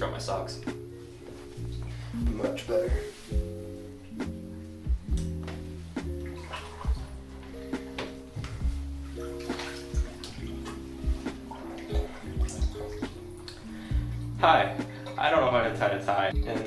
forgot my socks. Much better. Hi, I don't know how to tie a tie, and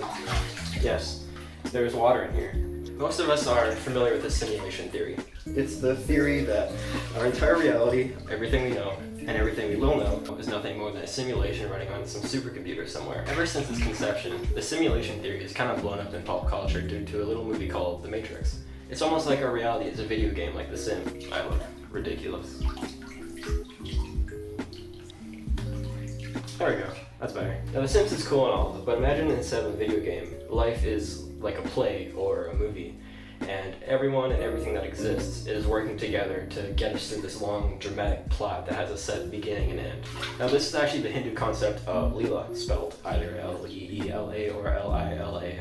yes, there's water in here. Most of us are familiar with the simulation theory. It's the theory that our entire reality, everything we know, and everything we will know is nothing more than a simulation running on some supercomputer somewhere. Ever since its conception, the simulation theory has kind of blown up in pop culture due to a little movie called The Matrix. It's almost like our reality is a video game like The Sims. I look ridiculous. There we go. That's better. Now, The Sims is cool and all, but imagine instead of a video game, life is like a play or a movie, and everyone and everything that exists is working together to get us through this long, dramatic plot that has a set beginning and end. Now, this is actually the Hindu concept of Leela, spelled either L-E-E-L-A or L-I-L-A.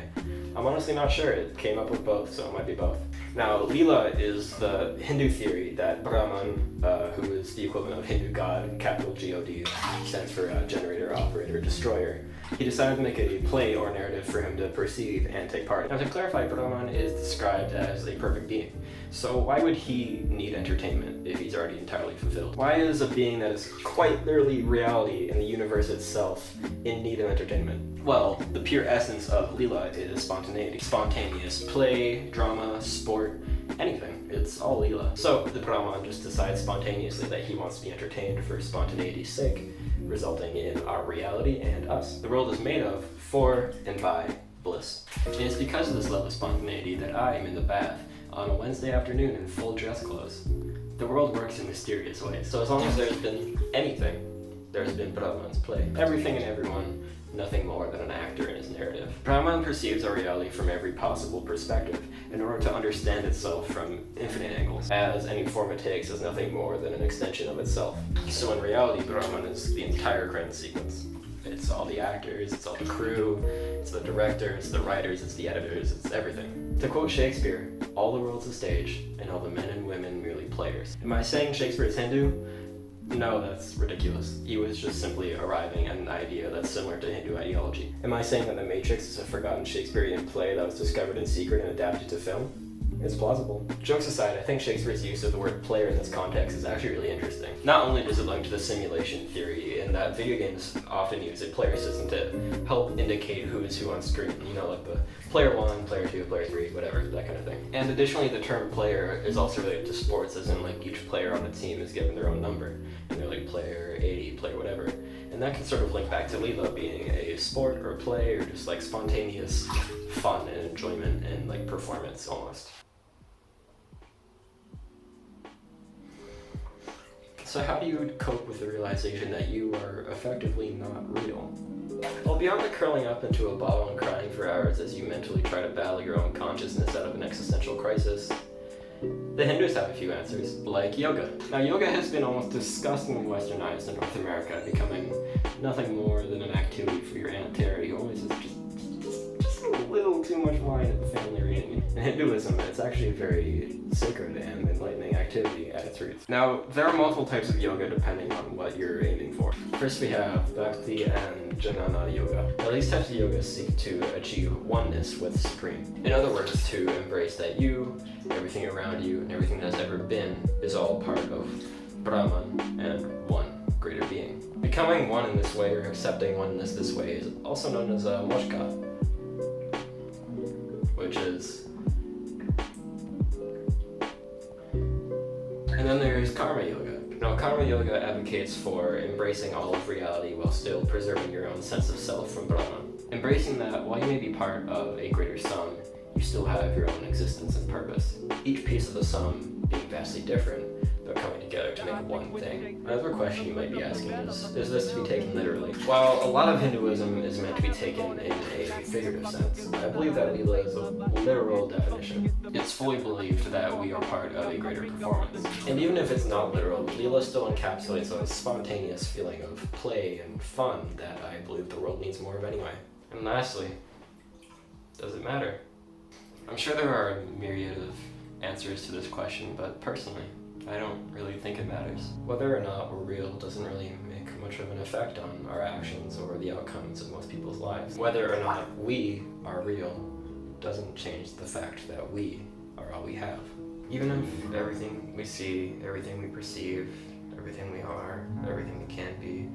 I'm honestly not sure. It came up with both, so it might be both. Now, Leela is the Hindu theory that Brahman, who is the equivalent of Hindu god, capital G-O-D, stands for generator, operator, destroyer. He decided to make a play or narrative for him to perceive and take part in. Now, to clarify, Brahman is described as a perfect being. So why would he need entertainment if he's already entirely fulfilled? Why is a being that is quite literally reality in the universe itself in need of entertainment? Well, the pure essence of Leela is spontaneity. Spontaneous play, drama, sport, anything. It's all Leela. So the Brahman just decides spontaneously that he wants to be entertained for spontaneity's sake, resulting in our reality and us. The world is made of, for, and by bliss. And it's because of this level of spontaneity that I am in the bath on a Wednesday afternoon in full dress clothes. The world works in mysterious ways, so as long as there's been anything, there's been Brahman's play. Everything and everyone, nothing more than an actor in his narrative. Brahman perceives our reality from every possible perspective in order to understand itself from infinite angles, as any form it takes is nothing more than an extension of itself. So in reality, Brahman is the entire credit sequence. It's all the actors, it's all the crew, it's the director, it's the writers, it's the editors, it's everything. To quote Shakespeare, all the world's a stage, and all the men and women merely players. Am I saying Shakespeare is Hindu? No, that's ridiculous. He was just simply arriving at an idea that's similar to Hindu ideology. Am I saying that The Matrix is a forgotten Shakespearean play that was discovered in secret and adapted to film? It's plausible. Jokes aside, I think Shakespeare's use of the word player in this context is actually really interesting. Not only does it link to the simulation theory in that video games often use a player system to help indicate who is who on screen, you know, like the player 1, player 2, player 3, whatever, that kind of thing. And additionally, the term player is also related to sports, as in like each player on the team is given their own number, and they're like player 80, player whatever. And that can sort of link back to Leela being a sport or a play or just like spontaneous fun and enjoyment and like performance almost. So how do you cope with the realization that you are effectively not real? Well, beyond the curling up into a ball and crying for hours as you mentally try to battle your own consciousness out of an existential crisis, the Hindus have a few answers, like yoga. Now, yoga has been almost disgustingly westernized in North America, becoming nothing more than an activity for your Aunt Terry, who always is just a little too much wine at the family reunion. In Hinduism, it's actually a very sacred and enlightening activity at its roots. Now, there are multiple types of yoga depending on what you're aiming for. First, we have Bhakti and Jnana Yoga. Now, these types of yoga seek to achieve oneness with Supreme. In other words, to embrace that you, everything around you, and everything that has ever been is all part of Brahman and one greater being. Becoming one in this way, or accepting oneness this way, is also known as moksha, which is... And then there's Karma Yoga. Now, Karma Yoga advocates for embracing all of reality while still preserving your own sense of self from Brahman. Embracing that while you may be part of a greater sum, you still have your own existence and purpose. Each piece of the sum being vastly different, but coming together to make one thing. Another question you might be asking is this to be taken literally? While a lot of Hinduism is meant to be taken in a figurative sense, I believe that Leela is a literal definition. It's fully believed that we are part of a greater performance. And even if it's not literal, Leela still encapsulates a spontaneous feeling of play and fun that I believe the world needs more of anyway. And lastly, does it matter? I'm sure there are a myriad of answers to this question, but personally, I don't really think it matters. Whether or not we're real doesn't really make much of an effect on our actions or the outcomes of most people's lives. Whether or not we are real doesn't change the fact that we are all we have. Even if everything we see, everything we perceive, everything we are, everything we can be,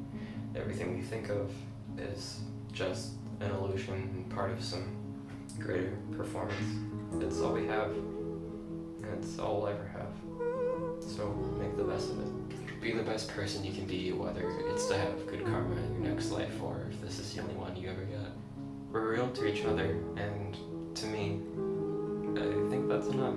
everything we think of is just an illusion, part of some greater performance. It's all we have, and it's all we'll ever have. So make the best of it. Be the best person you can be, whether it's to have good karma in your next life or if this is the only one you ever get. We're real to each other, and to me, I think that's enough.